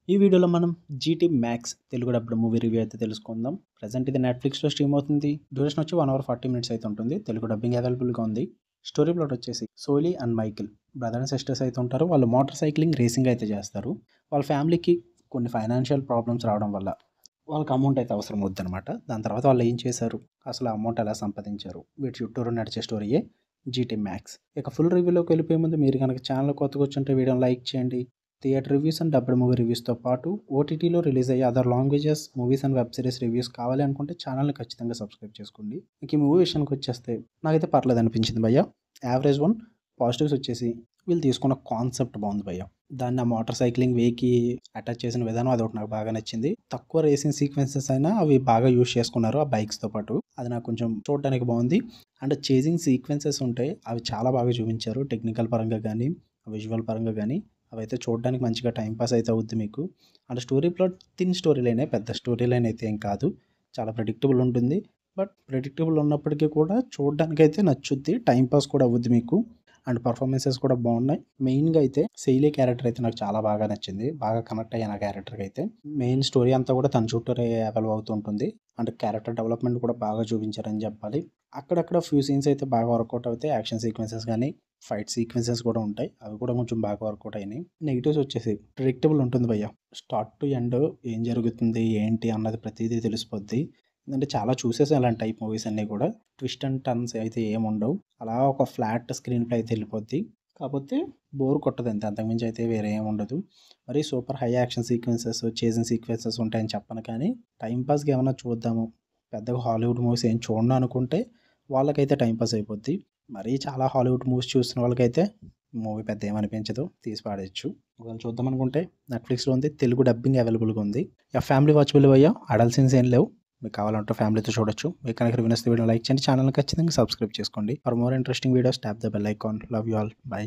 ఈ వీడియోలో మనం 'GT max' Telugu dubbed movie review అయితే తెలుసుకుందాం. ప్రెజెంట్ ఇది నెట్‌ఫ్లిక్స్‌లో స్ట్రీమ్ అవుతుంది. డ్యూరేషన్ వచ్చి 1 అవర్ 40 మినిట్స్ అయితే ఉంటుంది. తెలుగు డబ్బింగ్ అవైలబుల్‌గా ఉంది. స్టోరీ ప్లాట్ వచ్చేసి Solly and Michael brother and sisters అయితే ఉంటారు. వాళ్ళు మోటార్ సైక్లింగ్ రేసింగ్ అయితే చేస్తారు. వాళ్ళ ఫ్యామిలీకి కొన్ని ఫైనాన్షియల్ ప్రాబ్లమ్స్ రావడం వల్ల వాళ్ళకి అమౌంట్ అయితే అవసరం అవుద్దనమాట. దాని తర్వాత వాళ్ళు ఏం చేశారు, అసలు ఆ అమౌంట్ ఎలా సంపాదించారు, వీటి చుట్టూరు నడిచే స్టోరీయే 'జీటీ మ్యాక్స్'. ఇక ఫుల్ రివ్యూలోకి వెళ్ళిపోయే ముందు మీరు కనుక ఛానల్ కొత్తగా వచ్చుంటే వీడియోని లైక్ చేయండి. Theatre reviews and dubbed movie రివ్యూస్తో పాటు ఓటీటీలో రిలీజ్ అయ్యే other languages movies and web series reviews కావాలి అనుకుంటే ఛానల్ని ఖచ్చితంగా సబ్స్క్రైబ్ చేసుకోండి. ఇక ఈ మూవీ విషయానికి వచ్చేస్తే నాకైతే పర్లేదు అనిపించింది భయ్య. Average one. పాజిటివ్స్ వచ్చేసి వీళ్ళు తీసుకున్న కాన్సెప్ట్ బాగుంది భయ్య. దాన్ని ఆ మోటార్ సైక్లింగ్ వేకి అటాచ్ చేసిన విధానం అదొకటి నాకు బాగా నచ్చింది. తక్కువ రేసింగ్ సీక్వెన్సెస్ అయినా అవి బాగా యూజ్ చేసుకున్నారు ఆ బైక్స్తో పాటు. అది నాకు కొంచెం చూడడానికి బాగుంది. అండ్ చేజింగ్ సీక్వెన్సెస్ ఉంటాయి, అవి చాలా బాగా చూపించారు. టెక్నికల్ పరంగా కానీ విజువల్ పరంగా కానీ అవైతే చూడడానికి మంచిగా టైంపాస్ అయితే అవుద్ది మీకు. And story plot thin story లైనే, పెద్ద స్టోరీ లైన్ అయితే ఏం కాదు. చాలా ప్రెడిక్టబుల్ ఉంటుంది. బట్ ప్రెడిక్టబుల్ ఉన్నప్పటికీ కూడా చూడడానికి అయితే నచ్చుద్ది, టైంపాస్ కూడా అవుద్ది మీకు. అండ్ పర్ఫార్మెన్సెస్ కూడా బాగున్నాయి. మెయిన్గా అయితే శైలి క్యారెక్టర్ అయితే నాకు చాలా బాగా నచ్చింది. బాగా కనెక్ట్ అయ్యాను ఆ క్యారెక్టర్కి అయితే. మెయిన్ స్టోరీ అంతా కూడా తన చుట్టూరే అవైలబుల్ అవుతుంటుంది. అండ్ క్యారెక్టర్ డెవలప్మెంట్ కూడా బాగా చూపించారని చెప్పాలి. అక్కడక్కడ ఫ్యూ సీన్స్ అయితే బాగా వర్కౌట్ అవుతాయి. యాక్షన్ సీక్వెన్సెస్ కానీ ఫైట్ సీక్వెన్సెస్ కూడా ఉంటాయి, అవి కూడా కొంచెం బాగా వర్కౌట్ అయినాయి. నెగిటివ్స్ వచ్చేసి ప్రిడిక్టబుల్ ఉంటుంది భయ్య. స్టార్ట్ టు ఎండ్ ఏం జరుగుతుంది ఏంటి అన్నది ప్రతిదీ తెలిసిపోద్ది. ఎందుకంటే చాలా చూసేసాను అలాంటి టైప్ మూవీస్ అన్నీ కూడా. ట్విస్ట్ అండ్ టర్న్స్ అయితే ఏముండవు. అలా ఒక ఫ్లాట్ స్క్రీన్ ప్లే అయితే వెళ్ళిపోద్ది. కాకపోతే బోర్ కొట్టదు అంతే, అంతకుమించి అయితే వేరే ఏమి ఉండదు. మరి super high action sequences chasing sequences ఉంటాయని చెప్పను, కానీ టైంపాస్గా ఏమైనా చూద్దాము, పెద్దగా హాలీవుడ్ మూవీస్ ఏం చూడను అనుకుంటే వాళ్ళకైతే టైంపాస్ అయిపోద్ది. మరీ చాలా హాలీవుడ్ మూవీస్ చూస్తున్న వాళ్ళకైతే మూవీ పెద్ద ఏమనిపించదు, తీసి పాడేయచ్చు. ఒకవేళ చూద్దాం అనుకుంటే నెట్‌ఫ్లిక్స్‌లో ఉంది, తెలుగు డబ్బింగ్ అవైలబుల్గా ఉంది. ఫ్యామిలీ వాచబుల్ అయ్యా, అడల్ట్ సీన్స్ ఏం లేవు. మీకు కావాలంటే ఫ్యామిలీతో చూడొచ్చు. మీకు కనుక రివ్యూ నచ్చితే వీడియో లైక్ చేయండి, ఛానల్ని ఖచ్చితంగా సబ్స్క్రైబ్ చేసుకోండి. For more interesting videos tap the bell icon. Love you all, by.